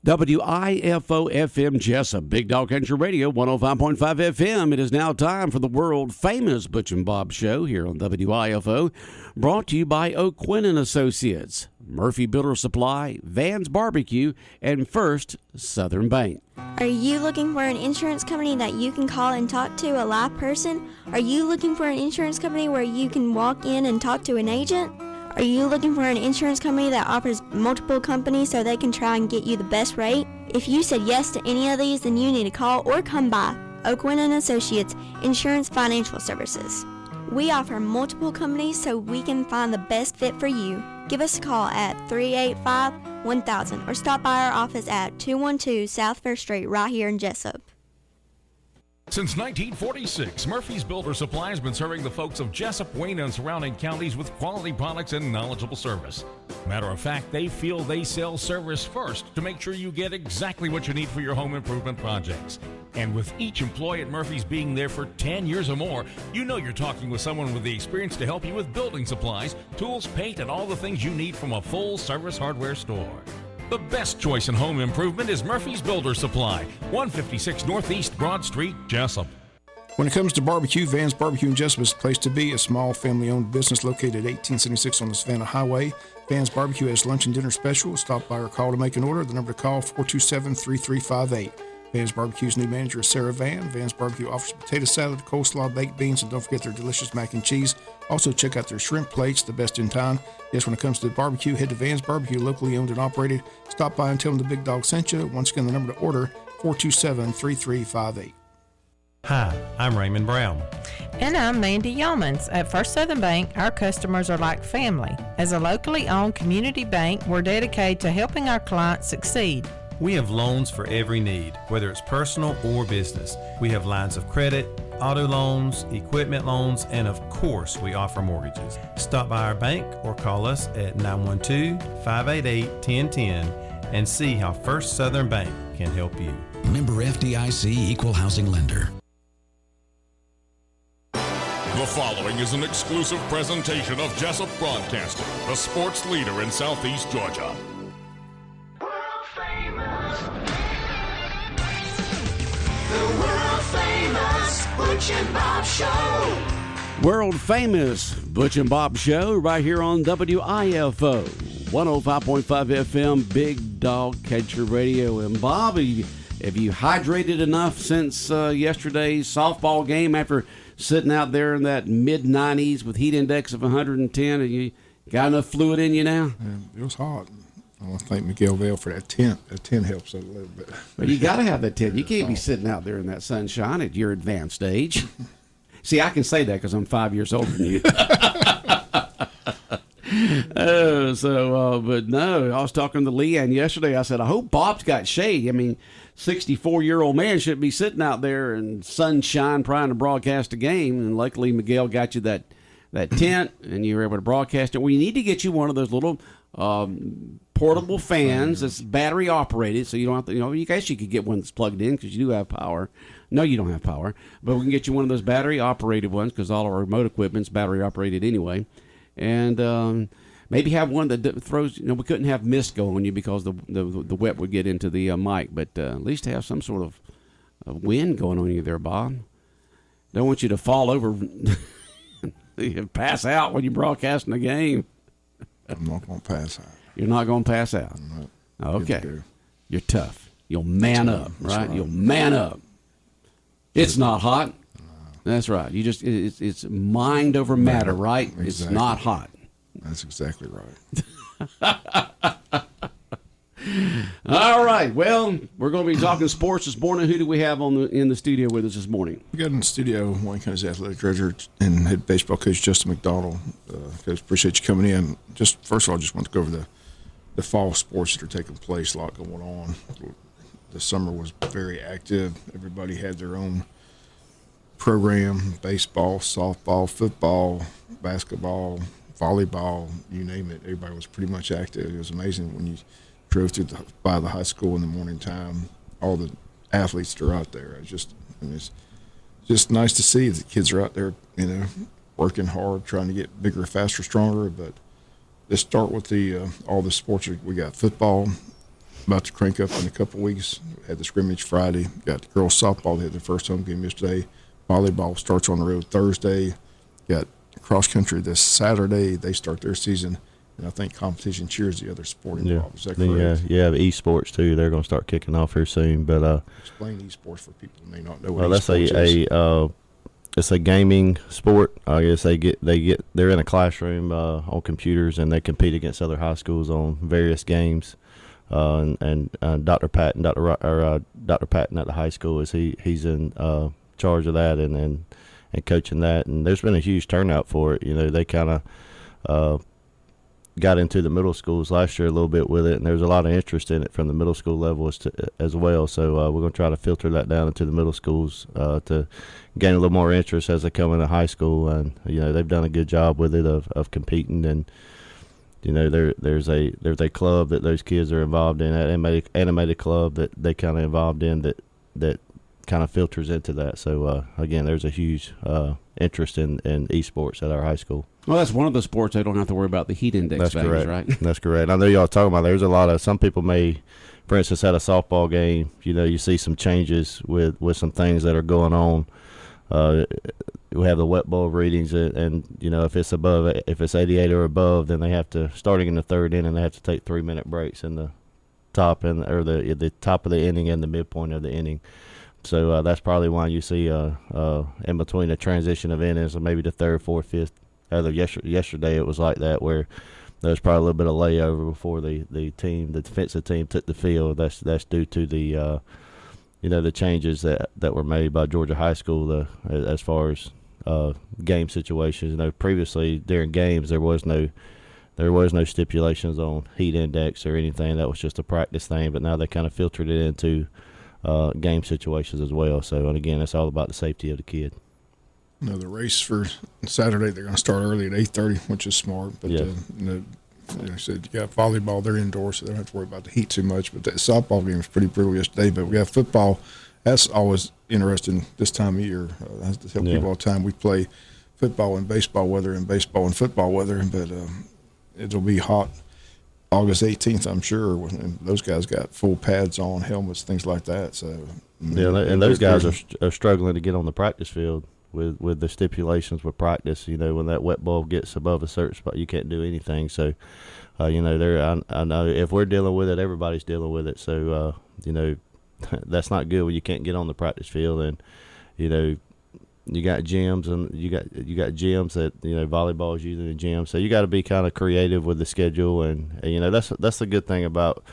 WIFO FM Jesup, Big Dog Country Radio, 105.5 FM. It is now time for the world famous Butch and Bob Show here on WIFO, brought to you by O'Quinn & Associates, Murphy Builder Supply, Van's Barbecue, and First Southern Bank. Are you looking for an insurance company that you can call and talk to a live person? Are you looking for an insurance company where you can walk in and talk to an agent? Are you looking for an insurance company that offers multiple companies so they can try and get you the best rate? If you said yes to any of these, then you need to call or come by O'Quinn & Associates Insurance Financial Services. We offer multiple companies so we can find the best fit for you. Give us a call at 385-1000 or stop by our office at 212 South First Street right here in Jesup. Since 1946, Murphy's Builder Supply has been serving the folks of Jesup, Wayne, and surrounding counties with quality products and knowledgeable service. Matter of fact, they feel they sell service first to make sure you get exactly what you need for your home improvement projects. And with each employee at Murphy's being there for 10 years or more, you know you're talking with someone with the experience to help you with building supplies, tools, paint, and all the things you need from a full-service hardware store. The best choice in home improvement is Murphy's Builder Supply, 156 Northeast Broad Street, Jesup. When it comes to barbecue, Van's Barbecue in Jesup is the place to be. A small family-owned business located at 1876 on the Savannah Highway. Van's Barbecue has lunch and dinner specials. Stop by or call to make an order. The number to call, 427-3358. Van's Barbecue's new manager is Sarah Van. Van's Barbecue offers potato salad, coleslaw, baked beans, and don't forget their delicious mac and cheese. Also, check out their shrimp plates, the best in town. Yes, when it comes to barbecue, head to Van's Barbecue, locally owned and operated. Stop by and tell them the Big Dog sent you. Once again, the number to order, 427-3358. Hi, I'm Raymond Brown. And I'm Mandy Yeomans. At First Southern Bank, our customers are like family. As a locally owned community bank, we're dedicated to helping our clients succeed. We have loans for every need, whether it's personal or business. We have lines of credit, auto loans, equipment loans, and of course, we offer mortgages. Stop by our bank or call us at 912-588-1010 and see how First Southern Bank can help you. Member FDIC Equal Housing Lender. The following is an exclusive presentation of Jesup Broadcasting, the sports leader in Southeast Georgia. The world famous Butch and Bob Show. World famous Butch and Bob Show right here on WIFO, 105.5 FM, Big Dog Country Radio. And Bob, have you hydrated enough since yesterday's softball game after sitting out there in that mid-90s with heat index of 110? Have you got enough fluid in you now? It was hot. I want to thank Miguel Vale for that tent. That tent helps a little bit. But you got to have that tent. You can't be sitting out there in that sunshine at your advanced age. See, I can say that because I'm 5 years older than you. But no, I was talking to Leanne yesterday. I said, I hope Bob's got shade. I mean, 64-year-old man shouldn't be sitting out there in sunshine trying to broadcast a game. And luckily, Miguel got you that tent, and you were able to broadcast it. We need to get you one of those little portable fans that's battery operated, so you don't have to, you guess you could get one that's plugged in because you do have power. No, you don't have power, but we can get you one of those battery operated ones because all our remote equipment's battery operated anyway. And maybe have one that throws, we couldn't have mist go on you because the wet would get into the mic, but at least have some sort of wind going on you there, Bob. Don't want you to fall over and pass out when you're broadcasting the game. I'm not going to pass out. You're not going to pass out. No. Okay. You're tough. You'll man up, right? You'll man up. It's not hot. No. That's right. You just it's mind over matter, right? Exactly. It's not hot. That's exactly right. All right. Well, we're going to be talking sports this morning. Who do we have in the studio with us this morning? We got in the studio Wayne County's athletic director and head baseball coach Justin McDonald. Coach, appreciate you coming in. Just first of all, I just want to go over the fall sports that are taking place. A lot going on. The summer was very active. Everybody had their own program: baseball, softball, football, basketball, volleyball, you name it. Everybody was pretty much active. It was amazing when you drove by the high school in the morning time, all the athletes that are out there. It's just nice to see the kids are out there, working hard, trying to get bigger, faster, stronger. But let's start with all the sports. We got football. about to crank up in a couple of weeks. Had the scrimmage Friday. Got the girls softball. They had their first home game yesterday. Volleyball starts on the road Thursday. Got cross country this Saturday. They start their season. And I think competition cheers the other sport involved. Is that correct? Yeah, the esports too. They're going to start kicking off here soon. But explain esports for people who may not know what esports is. It's a gaming sport. I guess they're in a classroom on computers, and they compete against other high schools on various games. And Dr. Patton, Dr. Patton at the high school he's in charge of that and coaching that. And there's been a huge turnout for it. They kind of got into the middle schools last year a little bit with it, and there's a lot of interest in it from the middle school level as well. So we're going to try to filter that down into the middle schools to gain a little more interest as they come into high school. And they've done a good job with it of competing. And there's a club that those kids are involved in, an animated club that they kind of involved in that kind of filters into that. So again, there's a huge interest in esports at our high school. Well, that's one of the sports they don't have to worry about the heat index values, right? That's correct. I know y'all talking about there's a lot of, some people may, for instance, at a softball game, you see some changes with some things that are going on. We have the wet ball readings, and if it's 88 or above, then they have to, starting in the third inning, they have to take 3-minute breaks in the top or the top of the inning and the midpoint of the inning. So that's probably why you see in between the transition of innings, or maybe the third, fourth, fifth. Yesterday it was like that, where there was probably a little bit of layover before the defensive team took the field. That's due to the the changes that were made by Georgia High School as far as game situations. Previously during games there was no stipulations on heat index or anything. That was just a practice thing. But now they kind of filtered it into game situations as well. So, and again, it's all about the safety of the kid. The race for Saturday, they're going to start early at 8:30, which is smart. But like I said, you got volleyball, they're indoors, so they don't have to worry about the heat too much. But the softball game was pretty brutal yesterday. But we have football. That's always interesting this time of year. I have to tell people all the time, we play football in baseball weather and baseball in football weather. But it'll be hot August 18th, I'm sure. And those guys got full pads on, helmets, things like that. So and those guys are struggling to get on the practice field with the stipulations with practice. When that wet ball gets above a certain spot, you can't do anything. So I know if we're dealing with it, everybody's dealing with it. So that's not good when you can't get on the practice field. And you got gyms, and you got gyms that volleyball is using the gym. So you got to be kind of creative with the schedule. And that's the good thing about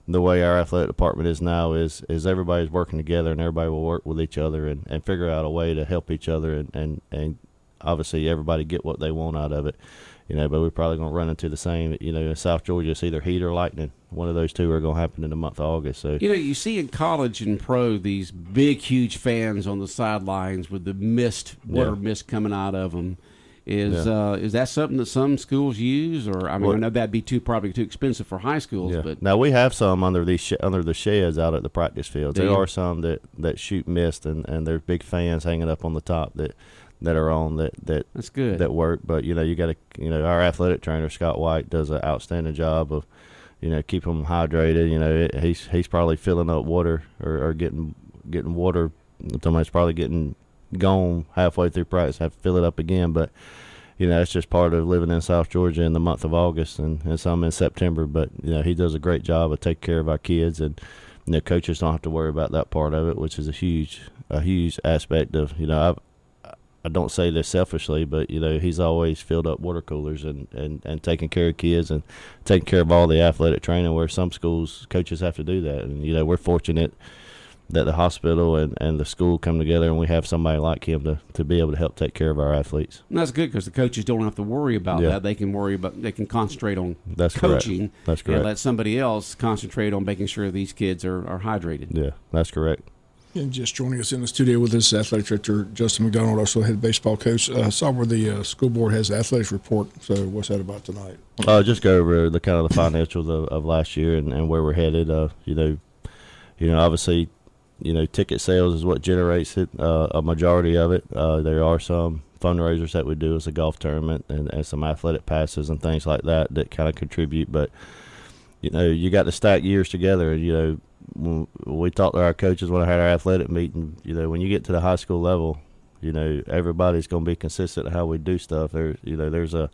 the way our athletic department is now is everybody's working together, and everybody will work with each other and figure out a way to help each other and obviously everybody get what they want out of it. But we're probably going to run into the same. In South Georgia, it's either heat or lightning. One of those two are going to happen in the month of August. So you see in college and pro these big, huge fans on the sidelines with the water mist coming out of them. Is that something that some schools use, or I know that'd be probably too expensive for high schools. Yeah. But now we have some under the sheds out at the practice fields. There are some that shoot mist, and there's big fans hanging up on the top that are on that's good, that work. But you got to our athletic trainer Scott White does an outstanding job of keeping them hydrated. He's probably filling up water or getting water. Somebody's probably getting gone halfway through practice, have to fill it up again. But it's just part of living in South Georgia in the month of August and some in September. But he does a great job of taking care of our kids, and coaches don't have to worry about that part of it, which is a huge aspect of I don't say this selfishly, but he's always filled up water coolers and taking care of kids and taking care of all the athletic training, where some schools coaches have to do that. And we're fortunate that the hospital and the school come together, and we have somebody like him to be able to help take care of our athletes. And that's good, because the coaches don't have to worry about that. They can concentrate on coaching. Correct. That's correct. And let somebody else concentrate on making sure these kids are hydrated. Yeah, that's correct. And just joining us in the studio with us, athletic director Justin McDonald, also head baseball coach. Saw where the school board has the athletics report. So what's that about tonight? Just go over the kind of the financials of last year and where we're headed. Obviously, ticket sales is what generates it, a majority of it. There are some fundraisers that we do as a golf tournament and some athletic passes and things like that kind of contribute. But you got to stack years together. And, when we talked to our coaches when I had our athletic meeting, when you get to the high school level, everybody's going to be consistent in how we do stuff. There's a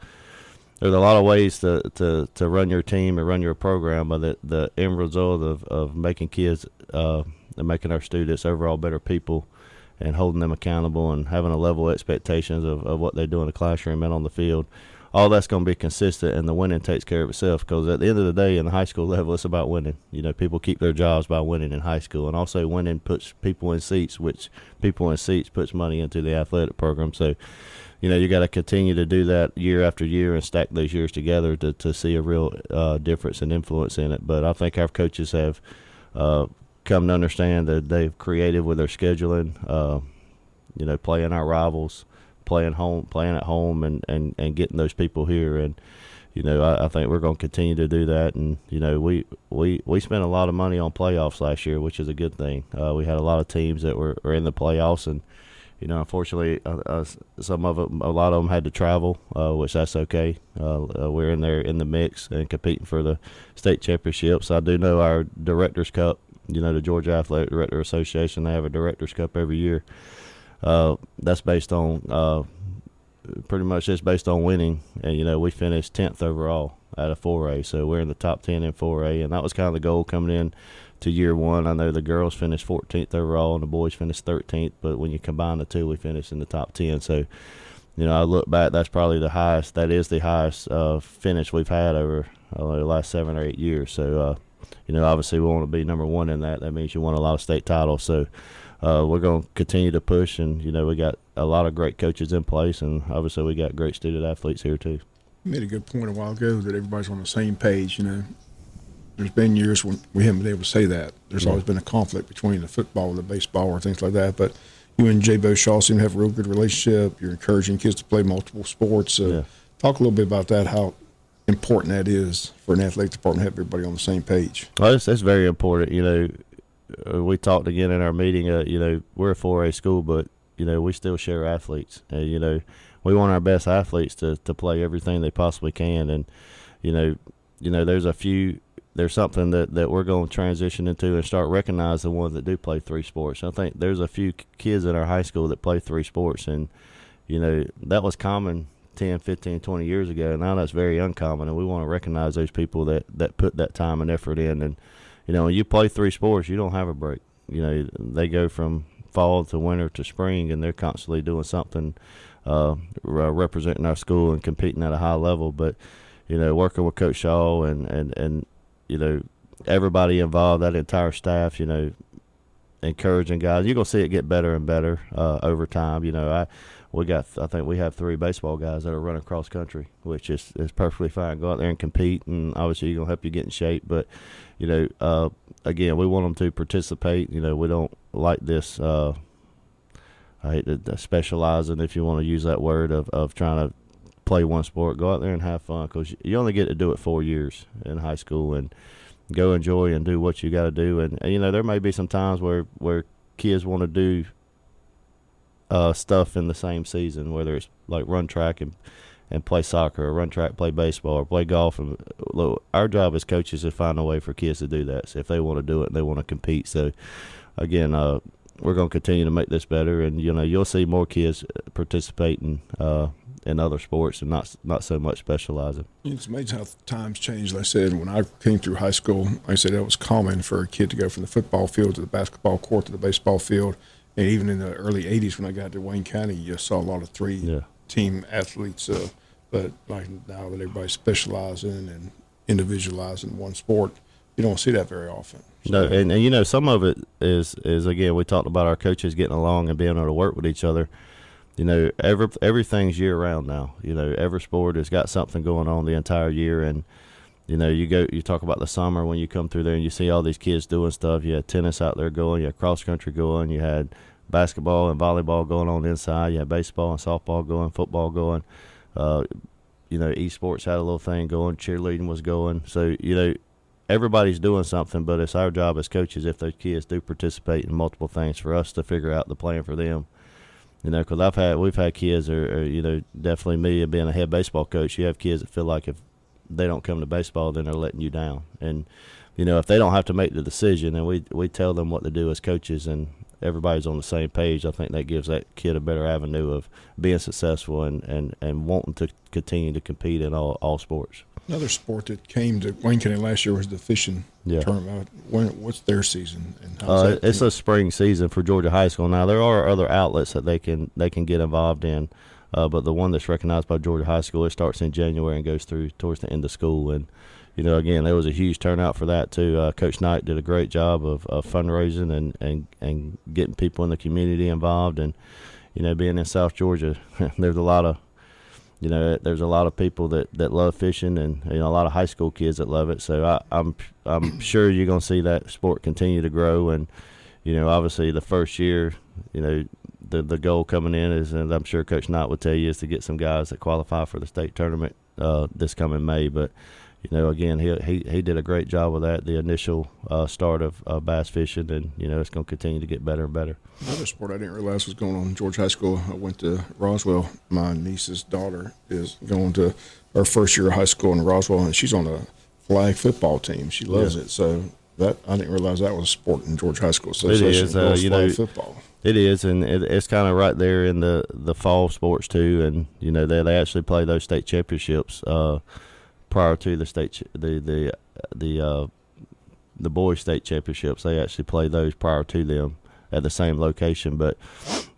lot of ways to run your team and run your program, but the end result of making kids and making our students overall better people and holding them accountable and having a level of expectations of what they do in the classroom and on the field, all that's going to be consistent, and the winning takes care of itself, because at the end of the day in the high school level, it's about winning. People keep their jobs by winning in high school, and also winning puts people in seats, which people in seats puts money into the athletic program. So you got to continue to do that year after year and stack those years together to see a real difference and influence in it. But I think our coaches have come to understand that they've created with their scheduling, playing our rivals, playing at home, and getting those people here. And I think we're going to continue to do that. And we spent a lot of money on playoffs last year, which is a good thing. We had a lot of teams that were in the playoffs, and unfortunately, a lot of them had to travel, which that's okay. We're in there in the mix and competing for the state championships. I do know our Directors Cup, the Georgia Athletic Director Association, they have a Directors Cup every year. That's based on pretty much it's based on winning, and we finished 10th overall out of 4A, so we're in the top 10 in 4A, and that was kind of the goal coming in to year one. I know the girls finished 14th overall and the boys finished 13th, but when you combine the two, we finished in the top 10. So I look back, that's probably the highest finish we've had over the last 7 or 8 years. So obviously we want to be number one in that. That means you won a lot of state titles. So we're going to continue to push, and we got a lot of great coaches in place, and obviously we got great student athletes here too. You made a good point a while ago that everybody's on the same page. There's been years when we haven't been able to say that. There's always been a conflict between the football and the baseball or things like that. But you and Jay Boshaw seem to have a real good relationship. You're encouraging kids to play multiple sports. Talk a little bit about that, how important that is for an athletic department to have everybody on the same page. Well, that's very important. We talked again in our meeting, we're a 4A school, but, we still share athletes. We want our best athletes to play everything they possibly can. And, there's something that we're going to transition into and start recognizing the ones that do play 3 sports. I think there's a few kids in our high school that play 3 sports, and, that was common 10, 15, 20 years ago. Now that's very uncommon, and we want to recognize those people that put that time and effort in. And, when you play 3 sports, you don't have a break. They go from fall to winter to spring, and they're constantly doing something, representing our school and competing at a high level. But, working with Coach Shaw and everybody involved, that entire staff, encouraging guys. You're going to see it get better and better over time. I think we have 3 baseball guys that are running cross country, which is perfectly fine. Go out there and compete, and obviously you're going to help you get in shape. But, again, we want them to participate. We don't like this, I hate the specializing, if you want to use that word, of trying to play one sport. Go out there and have fun, because you only get to do it 4 years in high school, and go enjoy and do what you got to do. And there may be some times where kids want to do stuff in the same season, whether it's like run track and play soccer, or run track, play baseball, or play golf. And look, our job as coaches is to find a way for kids to do that. So if they want to do it and they want to compete, so again, we're going to continue to make this better, and you'll see more kids participating in other sports and not so much specializing. It's amazing how times changed. Like I said, when I came through high school, like I said, it was common for a kid to go from the football field to the basketball court to the baseball field. And even in the early 80s when I got to Wayne County, you saw a lot of 3-team athletes. But like now that everybody's specializing and individualizing one sport, you don't see that very often. So. No, and some of it is again, we talked about our coaches getting along and being able to work with each other. Everything's year round now. Every sport has got something going on the entire year, and you talk about the summer when you come through there and you see all these kids doing stuff. You had tennis out there going, you had cross country going, you had basketball and volleyball going on inside, you had baseball and softball going, football going. Esports had a little thing going, cheerleading was going. So everybody's doing something, but it's our job as coaches, if those kids do participate in multiple things, for us to figure out the plan for them. Because we've had kids, or definitely me being a head baseball coach, you have kids that feel like if they don't come to baseball, then they're letting you down. And if they don't have to make the decision, and we tell them what to do as coaches, and everybody's on the same page, I think that gives that kid a better avenue of being successful and wanting to continue to compete in all sports. Another sport that came to Wayne County last year was the fishing tournament. What's their season? And it's a spring season for Georgia High School. Now, there are other outlets that they can get involved in, but the one that's recognized by Georgia High School, it starts in January and goes through towards the end of school. And again, there was a huge turnout for that too. Coach Knight did a great job of fundraising and getting people in the community involved. And being in South Georgia, there's a lot of people that love fishing, and a lot of high school kids that love it. So I'm sure you're going to see that sport continue to grow. And obviously the first year, the goal coming in is, and I'm sure Coach Knight would tell you, is to get some guys that qualify for the state tournament this coming May. But again, he did a great job with that, the initial start of bass fishing, and it's going to continue to get better and better. Another sport I didn't realize was going on in Georgia High School. I went to Roswell. My niece's daughter is going to her first year of high school in Roswell, and she's on the flag football team. She loves it. So I didn't realize that was a sport in Georgia High School. So it is, flag football. It is, and it's kind of right there in the fall sports too. And they actually play those state championships prior to the boys state championships. They actually play those prior to them at the same location. But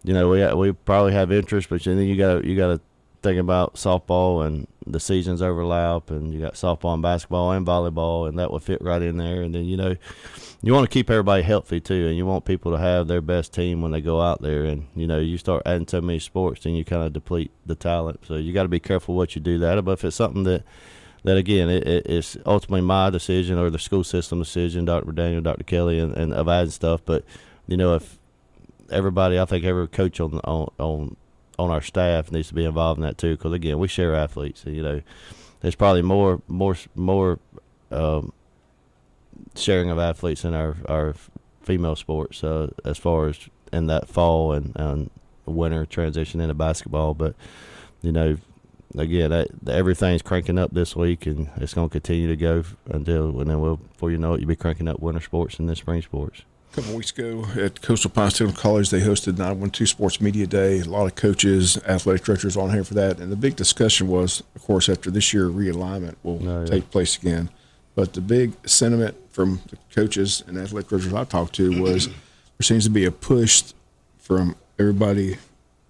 we probably have interest, but then you got to think about softball, and the seasons overlap, and you got softball and basketball and volleyball, and that would fit right in there. And then you want to keep everybody healthy too, and you want people to have their best team when they go out there. And you start adding so many sports, then you kind of deplete the talent. So you got to be careful what you do that. But if it's something that again, it's ultimately my decision or the school system decision, Dr. Daniel, Dr. Kelly, and of adding stuff. But if everybody, I think every coach on our staff needs to be involved in that too, because again, we share athletes. And, there's probably more sharing of athletes in our female sports as far as in that fall and winter transition into basketball. But again, everything's cranking up this week, and it's going to continue to go until, and then before you know it, you'll be cranking up winter sports and then spring sports. A couple of weeks ago at Coastal Pines Technical College, they hosted 912 Sports Media Day. A lot of coaches, athletic directors on here for that. And the big discussion was, of course, after this year, realignment will take place again. But the big sentiment from the coaches and athletic directors I talked to was there seems to be a push from everybody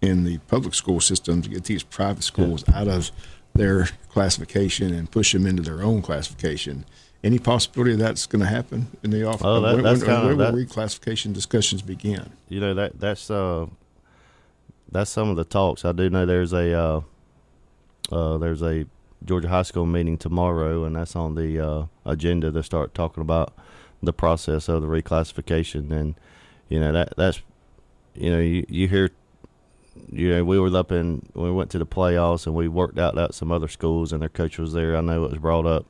in the public school system to get these private schools out of their classification and push them into their own classification. Any possibility of that's going to happen in the office? Oh, when will reclassification discussions begin? That's some of the talks. I do know there's a Georgia High School meeting tomorrow, and that's on the agenda to start talking about the process of the reclassification. And that's you hear. We were up when we went to the playoffs, and we worked out some other schools, and their coach was there. I know it was brought up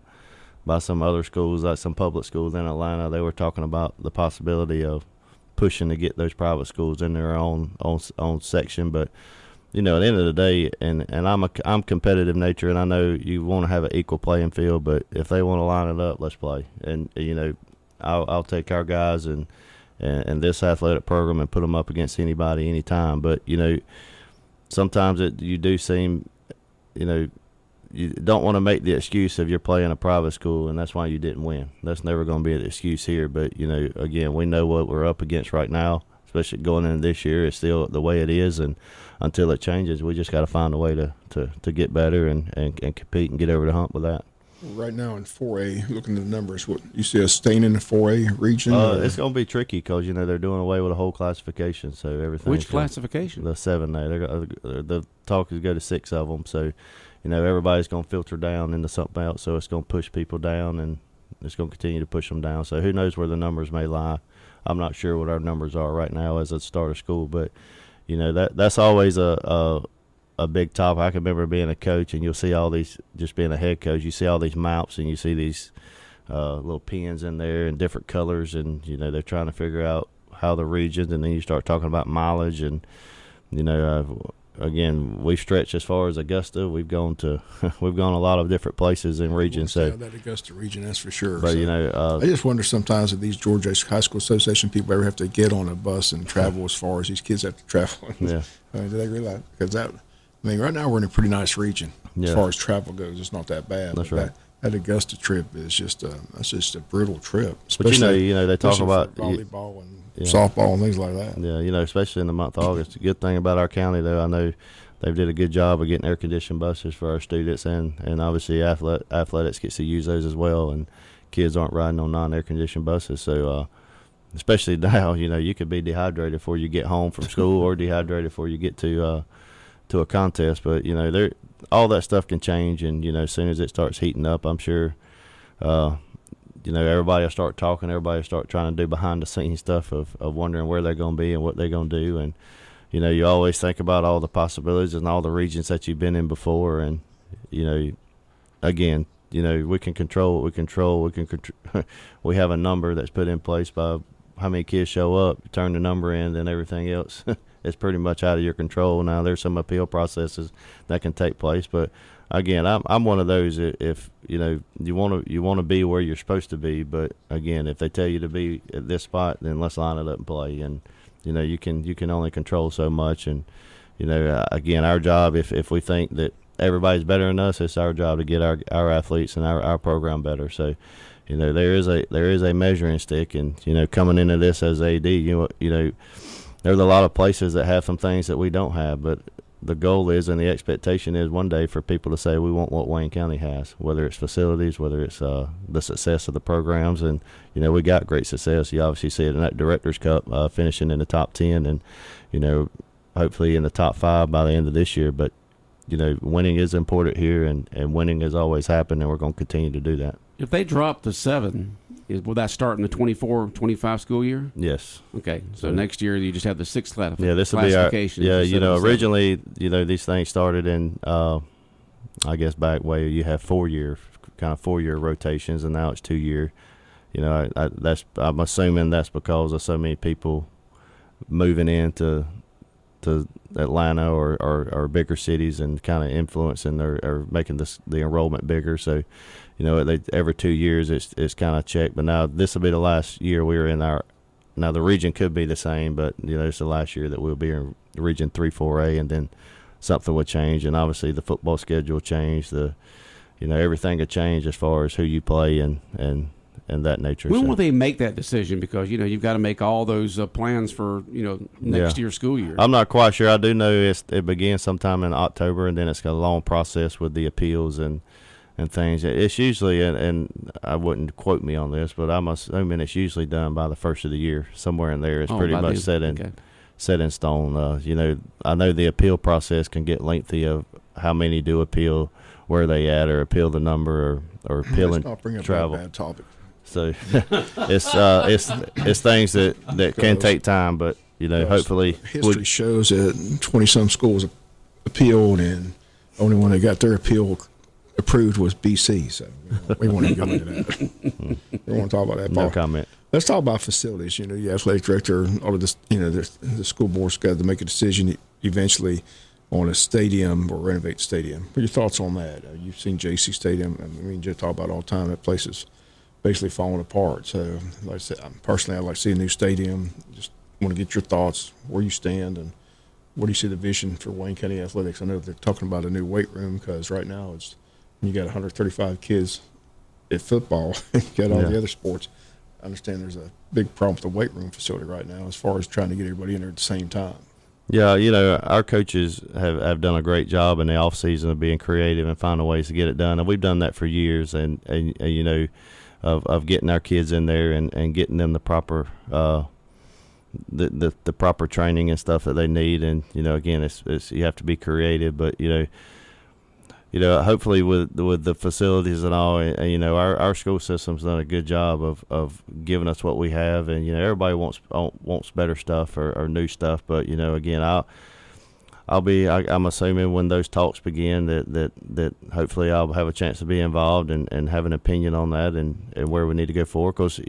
by some other schools, like some public schools in Atlanta. They were talking about the possibility of pushing to get those private schools in their own section. But at the end of the day, and I'm competitive nature, and I know you want to have an equal playing field. But if they want to line it up, let's play. And I'll take our guys and this athletic program and put them up against anybody, anytime. But sometimes you do seem, you don't want to make the excuse of you're playing a private school and that's why you didn't win. That's never going to be an excuse here. But again, we know what we're up against right now, especially going into this year. It's still the way it is, and until it changes, we just got to find a way to get better and compete and get over the hump with that. Right now in 4A, looking at the numbers, what you see us staying in the 4A region? It's going to be tricky because they're doing away with a whole classification, so everything. Which classification? The 7A. The talk is go to 6 of them, so everybody's going to filter down into something else. So it's going to push people down, and it's going to continue to push them down. So who knows where the numbers may lie? I'm not sure what our numbers are right now as a start of school, but that's always a big topic. I can remember being a coach, and you'll see all these, just being a head coach, you see all these maps, and you see these little pins in there in different colors, and they're trying to figure out how the regions, and then you start talking about mileage, and again, we've stretched as far as Augusta. We've gone to we've gone a lot of different places in regions. So that Augusta region, that's for sure. But I just wonder sometimes if these Georgia High School Association people ever have to get on a bus and travel as far as these kids have to travel. Yeah. Do they realize? Because right now we're in a pretty nice region as far as travel goes. It's not that bad. That's right. That Augusta trip is just a brutal trip. But they talk about volleyball and softball and things like that. Yeah, especially in the month of August. The good thing about our county, though, I know they've did a good job of getting air-conditioned buses for our students, and obviously athletics gets to use those as well, and kids aren't riding on non-air-conditioned buses. So especially now, you could be dehydrated before you get home from school or dehydrated before you get to a contest. But, all that stuff can change, and, as soon as it starts heating up, I'm sure everybody will start talking. Everybody will start trying to do behind-the-scenes stuff of wondering where they're going to be and what they're going to do. And, you always think about all the possibilities and all the regions that you've been in before. And, again, we can control what we control. We have a number that's put in place by how many kids show up, turn the number in, and everything else is pretty much out of your control. Now, there's some appeal processes that can take place, but again, I'm one of those. If you want to be where you're supposed to be, but again, if they tell you to be at this spot, then let's line it up and play. And you can only control so much. And again, our job, if we think that everybody's better than us, it's our job to get our athletes and our program better. So there is a measuring stick, and coming into this as AD, there's a lot of places that have some things that we don't have, but the goal is and the expectation is one day for people to say we want what Wayne County has, whether it's facilities, whether it's the success of the programs. And, we got great success. You obviously see it in that Director's Cup, finishing in the top 10 and, hopefully in the top 5 by the end of this year. But, winning is important here, and winning has always happened, and we're going to continue to do that. If they drop to 7, will that start in the 24-25 school year? Yes. Okay. So next year you just have the 6th classification. Yeah, this will be our. Originally, these things started in, I guess back way you have 4-year rotations, and now it's 2-year. I'm assuming that's because of so many people moving into Atlanta or bigger cities and kind of influencing or making the enrollment bigger. So, every 2 years it's kind of checked. But now this will be the last year we're in our. Now the region could be the same, but it's the last year that we'll be in Region 3-4A, and then something will change, and obviously the football schedule will change. Everything will change as far as who you play and that nature. When will they make that decision? Because you've got to make all those plans for next year's school year. I'm not quite sure. I do know it begins sometime in October, and then it's got a long process with the appeals and things. It's usually, and I wouldn't quote me on this, but I'm assuming it's usually done by the first of the year, somewhere in there. It's pretty much set in stone. I know the appeal process can get lengthy of how many do appeal, where they at, or appeal the number, or appeal and travel. Bad topic. So it's things that can take time, but hopefully history shows that 20-some schools appealed, and the only one that got their appeal approved was BC. So we want to go into that. We want to talk about that. No comment. Let's talk about facilities. The athletic director, all of this. The school board's got to make a decision eventually on a stadium or renovate the stadium. What are your thoughts on that? You've seen JC Stadium. Just talk about all the time that place is basically falling apart. So, like I said, personally, I'd like to see a new stadium. Just want to get your thoughts, where you stand, and what do you see the vision for Wayne County athletics? I know they're talking about a new weight room, because right now you got 135 kids at football. You got all the other sports. I understand there's a big problem with the weight room facility right now as far as trying to get everybody in there at the same time. Yeah, our coaches have done a great job in the off season of being creative and finding ways to get it done, and we've done that for years. And of getting our kids in there and getting them the proper the proper training and stuff that they need. And again, it's you have to be creative, but hopefully with the facilities and all, our school system's done a good job of giving us what we have, and everybody wants better stuff or new stuff. But again, I'm assuming when those talks begin that hopefully I'll have a chance to be involved and have an opinion on that and where we need to go forward. Because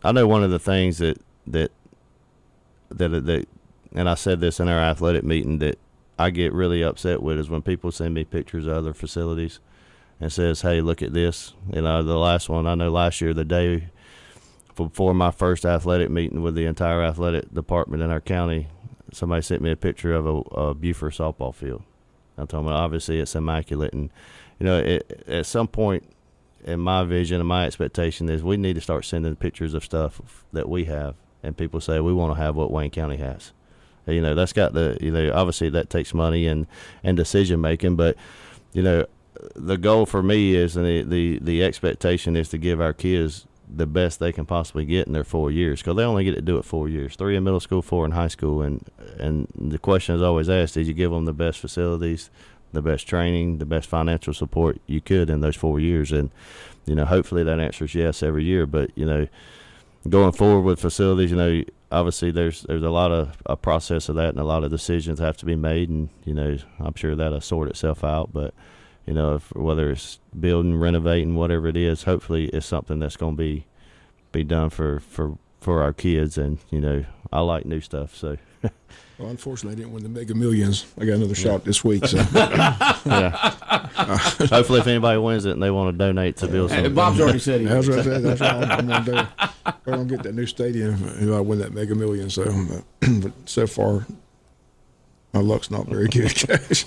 I know one of the things that and I said this in our athletic meeting, that I get really upset with is when people send me pictures of other facilities and says, hey, look at this. The last one, I know last year, the day before my first athletic meeting with the entire athletic department in our county, somebody sent me a picture of a Buford softball field. I told them, obviously it's immaculate. And, at some point in my vision and my expectation is we need to start sending pictures of stuff that we have. And people say, we want to have what Wayne County has. That's got obviously that takes money and decision making, but, the goal for me is, and the expectation is to give our kids the best they can possibly get in their 4 years, because they only get to do it 4 years, 3 in middle school, 4 in high school. And the question is always asked, did you give them the best facilities, the best training, the best financial support you could in those 4 years? And, hopefully that answer is yes every year. But, going forward with facilities, obviously there's a lot of a process of that, and a lot of decisions have to be made. And, I'm sure that'll sort itself out. But, whether it's building, renovating, whatever it is, hopefully it's something that's going to be done for our kids. And, I like new stuff. So, well, unfortunately, I didn't win the Mega Millions. I got another shot this week. So. Hopefully, if anybody wins it and they want to donate to build something. Bob's already said he That's right. That's right. I'm going to do. We're going to get that new stadium if I win that Mega Millions. So, but so far, my luck's not very good, Coach.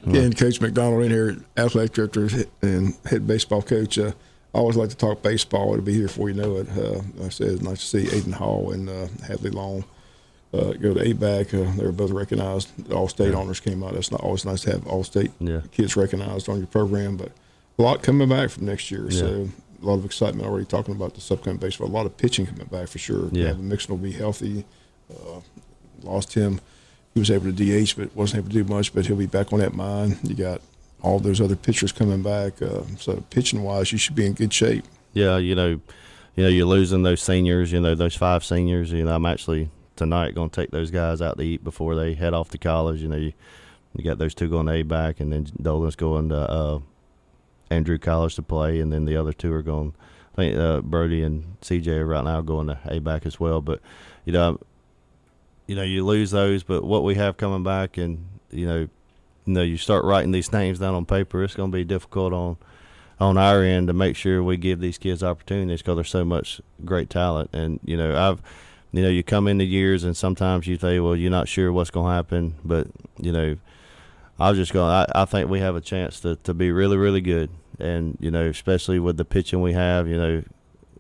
Again, Coach McDonald in here, athletic director and head baseball coach. I always like to talk baseball. It'll be here before you know it. Like I said, it's nice to see Aiden Hall and Hadley Long go to ABAC. They were both recognized. The All-State honors came out. It's not always nice to have All-State kids recognized on your program, but a lot coming back from next year. So a lot of excitement already talking about this upcoming baseball. A lot of pitching coming back for sure. Gavin Mixon will be healthy. Lost him. He was able to DH, but wasn't able to do much, but he'll be back on that mind. You got all those other pitchers coming back. So pitching-wise, you should be in good shape. Yeah, you're losing those seniors, those 5 seniors. I'm actually tonight going to take those guys out to eat before they head off to college. You got those 2 going to A-back, and then Dolan's going to Andrew College to play, and then the other 2 are going, I think Brody and CJ right now are going to A-back as well. But, you lose those, but what we have coming back, and you start writing these names down on paper, it's going to be difficult on our end to make sure we give these kids opportunities, because there's so much great talent. And you come into years and sometimes you say, well, you're not sure what's going to happen, but I think we have a chance to be really, really good. And especially with the pitching we have,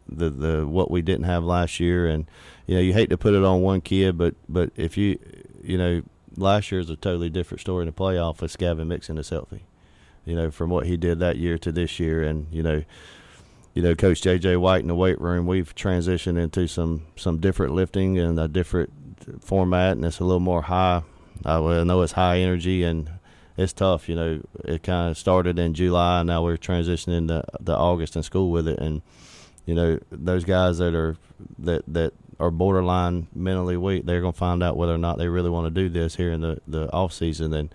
the what we didn't have last year. And you hate to put it on one kid, but if last year is a totally different story in the playoff if Gavin Mixon is healthy, from what he did that year to this year. And Coach J.J. White in the weight room, we've transitioned into some different lifting and a different format, and it's a little more high. I know it's high energy and it's tough. It kind of started in July, and now we're transitioning to August in school with it. And those guys that are borderline mentally weak, they're going to find out whether or not they really want to do this here in the off season. And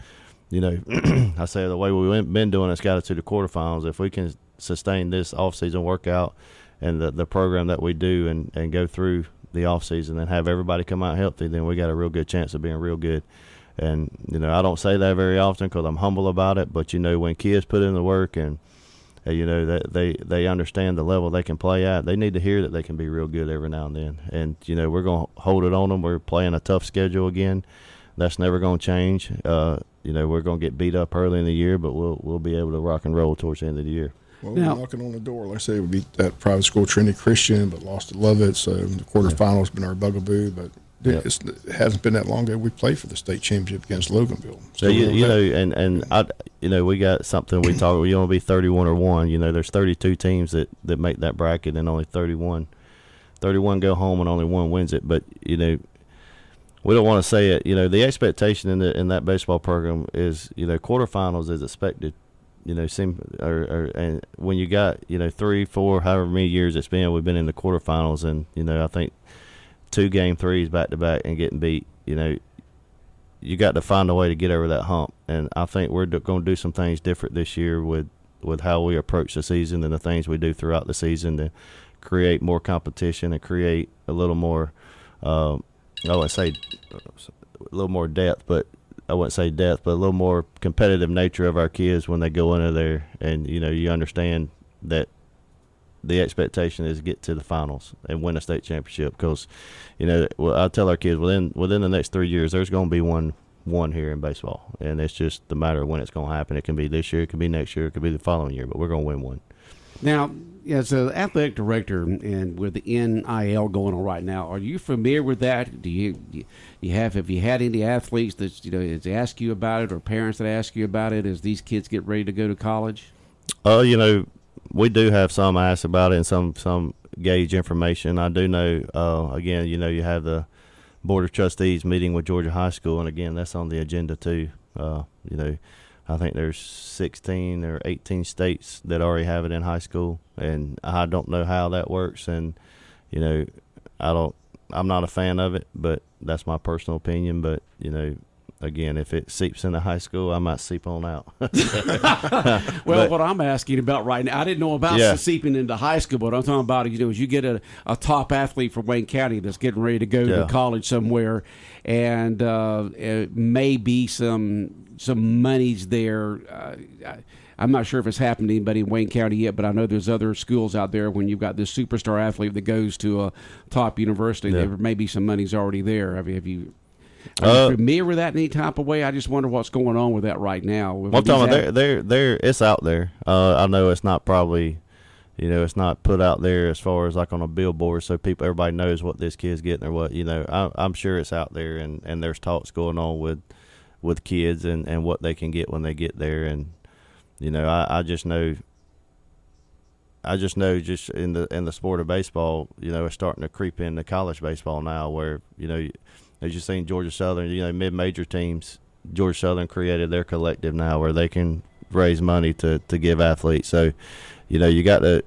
I say the way we've been doing it's got us to the quarterfinals. If we can sustain this off season workout and the program that we do and go through the off season and have everybody come out healthy, then we got a real good chance of being real good. And I don't say that very often because I'm humble about it, but when kids put in the work and that they understand the level they can play at, they need to hear that they can be real good every now and then. And we're going to hold it on them. We're playing a tough schedule again. That's never going to change. We're going to get beat up early in the year, but we'll be able to rock and roll towards the end of the year. Well, we're knocking on the door. Like I say, we beat that private school Trinity Christian, but lost to Lovett. So the quarterfinal has been our bugaboo. But it hasn't been that long ago we played for the state championship against Loganville. So we got something we talk. We want to be 31 or 1. There's 32 teams that make that bracket, and only 31 go home, and only 1 wins it. But we don't want to say it. The expectation in that baseball program is quarterfinals is expected. And when you got 3, 4, however many years it's been, we've been in the quarterfinals, and I think 2 game 3s back to back and getting beat. You got to find a way to get over that hump, and I think we're going to do some things different this year with how we approach the season and the things we do throughout the season to create more competition and create a little more, a little more depth, but I wouldn't say depth, but a little more competitive nature of our kids when they go into there, and you understand that the expectation is to get to the finals and win a state championship. Because I tell our kids within the next 3 years there's going to be one here in baseball, and it's just the matter of when it's going to happen. It can be this year, it can be next year, it could be the following year, but we're going to win one. Now, as an athletic director and with the NIL going on right now, are you familiar with that? Have you had any athletes that has asked you about it, or parents that ask you about it as these kids get ready to go to college? We do have some ask about it and some gauge information. I do know, again, you have the Board of Trustees meeting with Georgia High School, and again, that's on the agenda too. I think there's 16 or 18 states that already have it in high school, and I don't know how that works, and I'm not a fan of it, but that's my personal opinion. But again, if it seeps into high school, I might seep on out. Well, what I'm asking about right now, I didn't know about seeping into high school, but I'm talking about, is you get a top athlete from Wayne County that's getting ready to go to college somewhere, and maybe some money's there. I'm not sure if it's happened to anybody in Wayne County yet, but I know there's other schools out there when you've got this superstar athlete that goes to a top university, there may be some money's already there. Are you familiar with that in any type of way? I just wonder what's going on with that right now. I'm talking about it's out there. I know it's not probably, it's not put out there as far as like on a billboard so everybody knows what this kid's getting or what. I'm sure it's out there, and there's talks going on with kids and what they can get when they get there. And I just know just in the sport of baseball, it's starting to creep into college baseball now, where as you've seen Georgia Southern, mid-major teams, Georgia Southern created their collective now where they can raise money to give athletes. So, you got to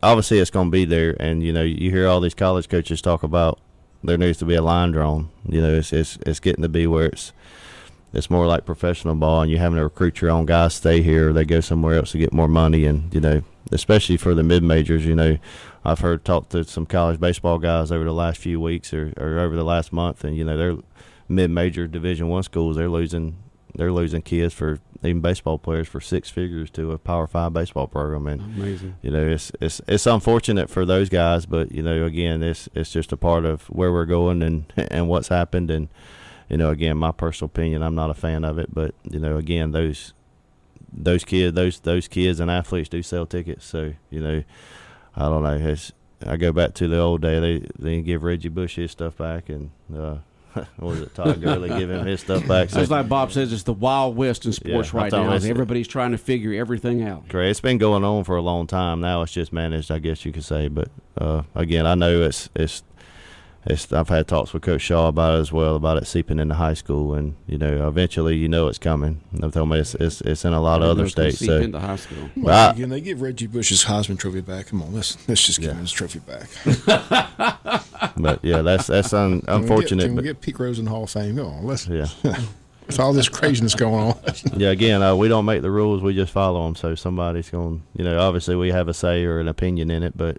obviously it's going to be there, and you hear all these college coaches talk about there needs to be a line drawn. It's getting to be where it's more like professional ball, and you're having to recruit your own guys stay here, or they go somewhere else to get more money. And especially for the mid-majors, I've talked to some college baseball guys over the last few weeks or over the last month, and they're mid-major Division I schools. They're losing kids, for even baseball players, for six figures to a Power 5 baseball program. And amazing. It's unfortunate for those guys, but again, it's just a part of where we're going and what's happened. And again, my personal opinion, I'm not a fan of it, but again, those kids and athletes do sell tickets. So I don't know. I go back to the old day. They give Reggie Bush his stuff back, and what was it? Todd Gurley give him his stuff back. So, it's like Bob says, it's the Wild West in sports right now. Everybody's trying to figure everything out. Correct. It's been going on for a long time. Now it's just managed, I guess you could say. But again, I know it's I've had talks with Coach Shaw about it as well, about it seeping into high school, and eventually it's coming. They've told me it's in a lot of other states. Seep into high school. Well, again, they give Reggie Bush's Heisman Trophy back. Come on, let's just give him his trophy back. But that's unfortunate. Can we get Pete Rose in the Hall of Fame? Go on, let's. Yeah. With all this craziness going on. Yeah, again, we don't make the rules; we just follow them. So somebody's going. Obviously we have a say or an opinion in it, but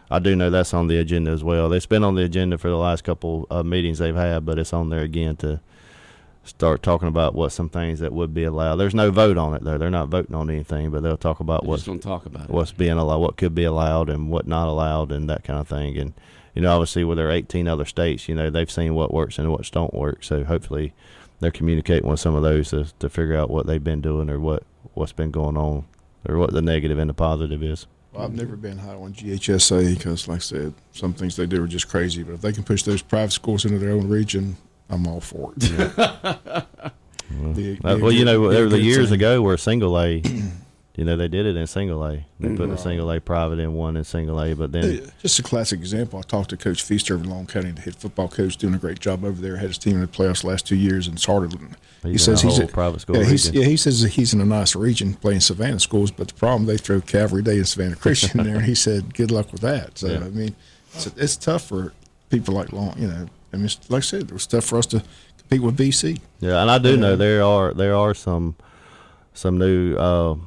I do know that's on the agenda as well. It's been on the agenda for the last couple of meetings they've had, but it's on there again to start talking about what some things that would be allowed. There's no vote on it, though. They're not voting on anything, but they'll talk about what's being allowed, what could be allowed and what not allowed, and that kind of thing. And, obviously with their 18 other states, they've seen what works and what don't work. So hopefully they're communicating with some of those to figure out what they've been doing or what's been going on or what the negative and the positive is. Well, I've never been high on GHSA because, like I said, some things they do are just crazy. But if they can push those private schools into their own region, I'm all for it. Yeah. There were the years ago where single A, they did it in single A. They put the single A private in one in single A, but then just a classic example. I talked to Coach Feaster of Long County, the head football coach, doing a great job over there. Had his team in the playoffs the last 2 years, and it's harder. He says he's a private school. He says he's in a nice region playing Savannah schools, but the problem they throw Calvary Day and Savannah Christian there. He said, "Good luck with that." So I mean, it's tough for people like Long. I mean, like I said, it was tough for us to compete with BC. Yeah, and I do know there are some new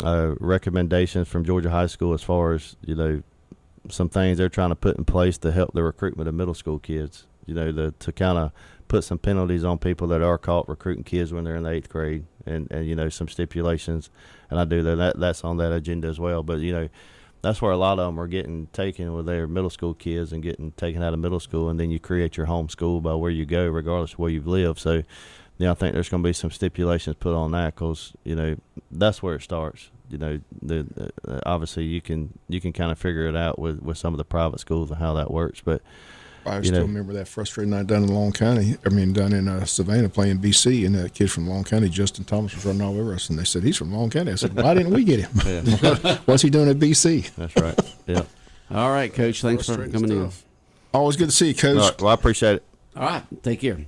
recommendations from Georgia High School as far as some things they're trying to put in place to help the recruitment of middle school kids. To kind of put some penalties on people that are caught recruiting kids when they're in the 8th grade, and some stipulations, and I do that's on that agenda as well. But that's where a lot of them are getting taken with their middle school kids and getting taken out of middle school, and then you create your home school by where you go, regardless of where you've lived. So, I think there's going to be some stipulations put on that, because that's where it starts. Obviously you can kind of figure it out with some of the private schools and how that works, but. I still remember that frustrating night down in Long County. Down in Savannah playing BC, and that kid from Long County, Justin Thomas, was running all over us. And they said, he's from Long County. I said, why didn't we get him? What's he doing at BC? That's right. Yeah. All right, Coach. Thanks for coming in. Always good to see you, Coach. All right, well, I appreciate it. All right. Take care.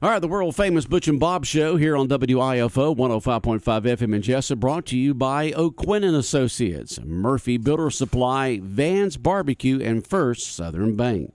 All right, the world-famous Butch and Bob Show here on WIFO 105.5 FM in Jesup, brought to you by O'Quinn & Associates, Murphy Builder Supply, Vans Barbecue, and First Southern Bank.